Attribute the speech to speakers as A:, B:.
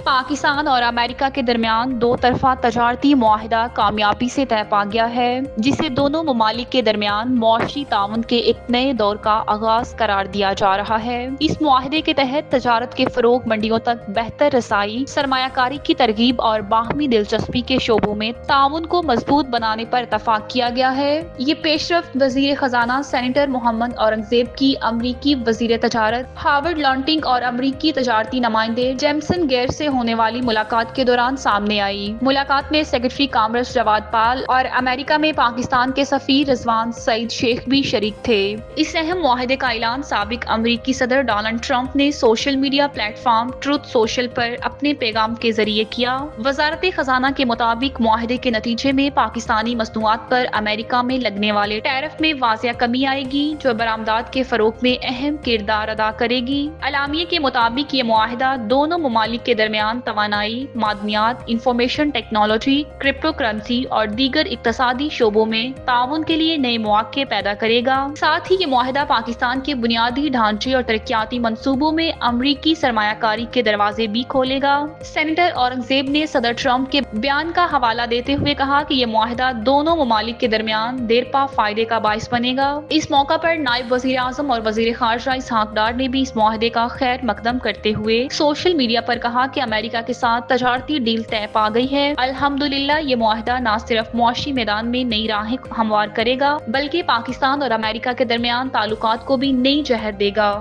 A: پاکستان اور امریکہ کے درمیان دو طرفہ تجارتی معاہدہ کامیابی سے طے پا گیا ہے، جسے دونوں ممالک کے درمیان معاشی تعاون کے ایک نئے دور کا آغاز قرار دیا جا رہا ہے۔ اس معاہدے کے تحت تجارت کے فروغ، منڈیوں تک بہتر رسائی، سرمایہ کاری کی ترغیب اور باہمی دلچسپی کے شعبوں میں تعاون کو مضبوط بنانے پر اتفاق کیا گیا ہے۔ یہ پیش رفت وزیر خزانہ سینیٹر محمد اورنگزیب کی امریکی وزیر تجارت ہاورڈ لانٹنگ اور امریکی تجارتی نمائندے جیمسن گیر سے ہونے والی ملاقات کے دوران سامنے آئی۔ ملاقات میں سیکرٹری کامرس جواد پال اور امریکہ میں پاکستان کے سفیر رضوان سعید شیخ بھی شریک تھے۔ اس اہم معاہدے کا اعلان سابق امریکی صدر ڈونلڈ ٹرمپ نے social media platform Truth Social پر اپنے پیغام کے ذریعے کیا۔ وزارت خزانہ کے مطابق معاہدے کے نتیجے میں پاکستانی مصنوعات پر امریکہ میں لگنے والے ٹیرف میں واضح کمی آئے گی، جو برآمدات کے فروغ میں اہم کردار ادا کرے گی۔ اعلامیے کے مطابق یہ معاہدہ دونوں ممالک کے درمیان توانائی، معدنیات، انفارمیشن ٹیکنالوجی، کرپٹو کرنسی اور دیگر اقتصادی شعبوں میں تعاون کے لیے نئے مواقع پیدا کرے گا۔ ساتھ ہی یہ معاہدہ پاکستان کے بنیادی ڈھانچے اور ترقیاتی منصوبوں میں امریکی سرمایہ کاری کے دروازے بھی کھولے گا۔ سینیٹر اورنگزیب نے صدر ٹرمپ کے بیان کا حوالہ دیتے ہوئے کہا کہ یہ معاہدہ دونوں ممالک کے درمیان دیرپا فائدے کا باعث بنے گا۔ اس موقع پر نائب وزیر اعظم اور وزیر خارجہ اسحاق ڈار نے بھی اس معاہدے کا خیر مقدم کرتے ہوئے سوشل میڈیا پر کہا کہ امریکہ کے ساتھ تجارتی ڈیل طے پا گئی ہے۔ الحمدللہ یہ معاہدہ نہ صرف معاشی میدان میں نئی راہیں ہموار کرے گا، بلکہ پاکستان اور امریکہ کے درمیان تعلقات کو بھی نئی جہت دے گا۔